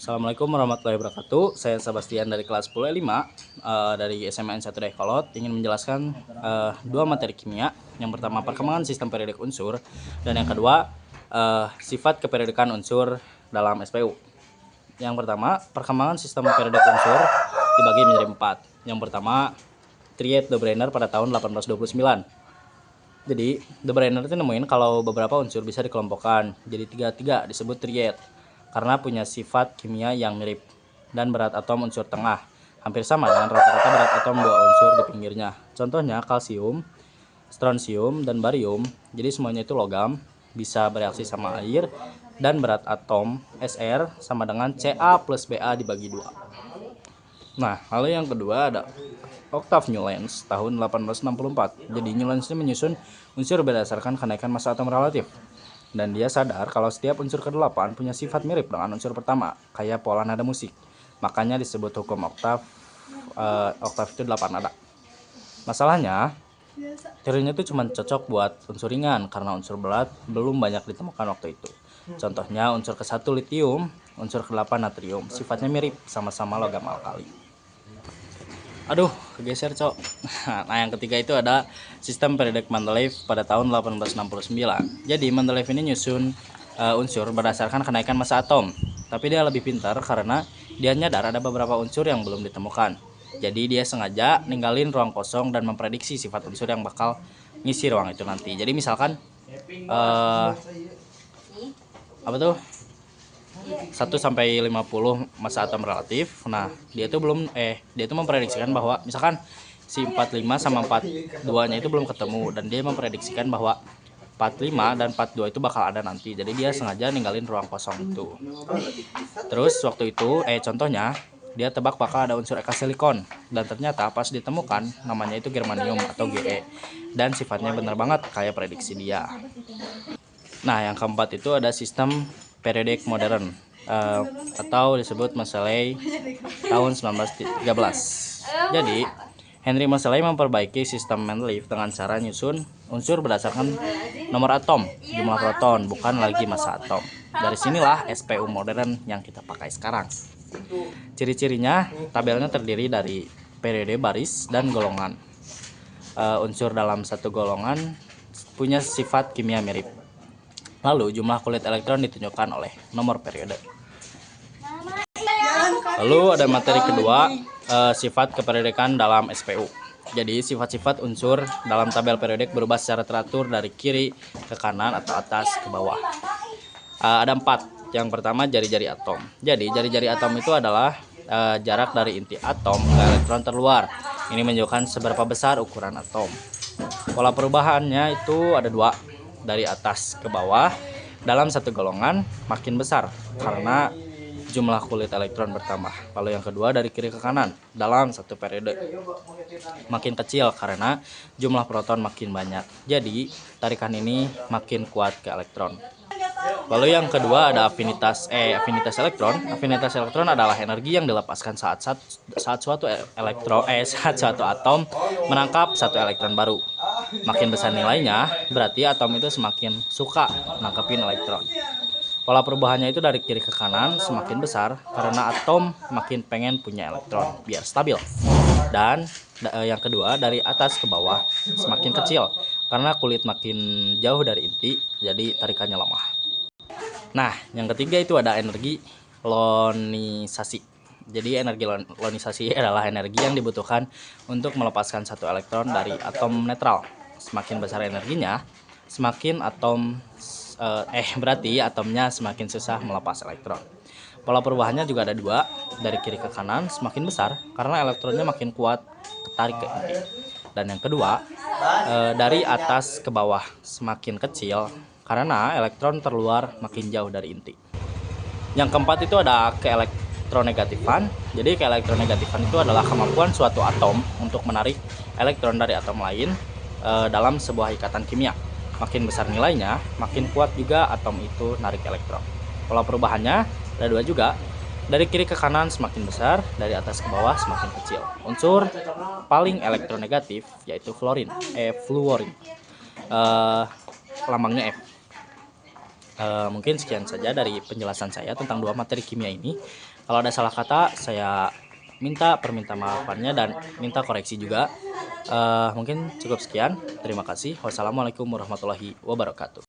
Assalamualaikum warahmatullahi wabarakatuh. Saya Sebastian dari kelas 10E5 dari SMA N1 Dayakolot ingin menjelaskan dua materi kimia. Yang pertama perkembangan sistem periodik unsur dan yang kedua sifat keperiodikan unsur dalam SPU. Yang pertama perkembangan sistem periodik unsur dibagi menjadi 4. Yang pertama Triet de Brenner pada tahun 1829. Jadi de Brenner itu nemuin kalau beberapa unsur bisa dikelompokkan jadi tiga disebut triet karena punya sifat kimia yang mirip dan berat atom unsur tengah hampir sama dengan rata-rata berat atom dua unsur di pinggirnya. Contohnya kalsium, strontium, dan barium. Jadi semuanya itu logam, bisa bereaksi sama air, dan berat atom Sr sama dengan Ca plus Ba dibagi 2. Nah, lalu yang kedua ada Octave Newlands tahun 1864. Jadi Newlands ini menyusun unsur berdasarkan kenaikan massa atom relatif. Dan dia sadar kalau setiap unsur ke-8 punya sifat mirip dengan unsur pertama, kayak pola nada musik. Makanya disebut hukum oktav. Oktav itu 8 nada. Masalahnya, teorinya itu cuma cocok buat unsur ringan karena unsur berat belum banyak ditemukan waktu itu. Contohnya unsur ke-1 litium, unsur ke-8 natrium, sifatnya mirip, sama-sama logam alkali. Aduh, kegeser cok. Nah, yang ketiga itu ada sistem periodik Mendeleev pada tahun 1869. Jadi Mendeleev ini nyusun unsur berdasarkan kenaikan massa atom. Tapi dia lebih pintar karena dia nyadar ada beberapa unsur yang belum ditemukan. Jadi dia sengaja ninggalin ruang kosong dan memprediksi sifat unsur yang bakal ngisi ruang itu nanti. Jadi misalkan apa tuh? 1 sampai 50 massa atom relatif. Nah, dia itu memprediksikan bahwa misalkan si 45 sama 42-nya itu belum ketemu dan dia memprediksikan bahwa 45 dan 42 itu bakal ada nanti. Jadi dia sengaja ninggalin ruang kosong itu. Terus waktu itu contohnya dia tebak bakal ada unsur eka silikon dan ternyata pas ditemukan namanya itu germanium atau Ge dan sifatnya benar banget kayak prediksi dia. Nah, yang keempat itu ada sistem periodik modern atau disebut Moseley tahun 1913. Jadi Henry Moseley memperbaiki sistem Mendeleev dengan cara nyusun unsur berdasarkan nomor atom, jumlah proton, bukan lagi massa atom. Dari sinilah SPU modern yang kita pakai sekarang. Ciri-cirinya, tabelnya terdiri dari periode baris dan golongan. Unsur dalam satu golongan punya sifat kimia mirip. Lalu jumlah kulit elektron ditunjukkan oleh nomor periode. Lalu ada materi kedua, sifat keperiodikan dalam SPU. Jadi sifat-sifat unsur dalam tabel periodik berubah secara teratur dari kiri ke kanan atau atas ke bawah. Ada 4. Yang pertama jari-jari atom. Jadi jari-jari atom itu adalah jarak dari inti atom ke elektron terluar. Ini menunjukkan seberapa besar ukuran atom. Pola perubahannya itu ada 2. Dari atas ke bawah dalam satu golongan makin besar karena jumlah kulit elektron bertambah. Lalu yang kedua dari kiri ke kanan dalam satu periode makin kecil karena jumlah proton makin banyak. Jadi tarikan ini makin kuat ke elektron. Lalu yang kedua ada afinitas elektron. Afinitas elektron adalah energi yang dilepaskan saat suatu atom menangkap satu elektron baru. Makin besar nilainya, berarti atom itu semakin suka nangkepin elektron. Pola perubahannya itu dari kiri ke kanan semakin besar karena atom makin pengen punya elektron biar stabil. Dan yang kedua dari atas ke bawah semakin kecil karena kulit makin jauh dari inti, jadi tarikannya lemah. Nah, yang ketiga itu ada energi ionisasi. Jadi energi ionisasi adalah energi yang dibutuhkan untuk melepaskan satu elektron dari atom netral. Semakin besar energinya, semakin berarti atomnya semakin susah melepas elektron. Pola perubahannya juga ada 2, dari kiri ke kanan semakin besar karena elektronnya makin kuat ketarik ke inti. Dan yang kedua, dari atas ke bawah semakin kecil karena elektron terluar makin jauh dari inti. Yang keempat itu ada keelektronegatifan. Jadi keelektronegatifan itu adalah kemampuan suatu atom untuk menarik elektron dari atom lain dalam sebuah ikatan kimia. Makin besar nilainya, makin kuat juga atom itu narik elektron. Pola perubahannya ada 2 juga. Dari kiri ke kanan semakin besar, dari atas ke bawah semakin kecil. Unsur paling elektronegatif yaitu fluorin. Lambangnya F. Mungkin sekian saja dari penjelasan saya tentang dua materi kimia ini. Kalau ada salah kata, saya minta perminta maafannya dan minta koreksi juga. Mungkin cukup sekian. Terima kasih. Wassalamualaikum warahmatullahi wabarakatuh.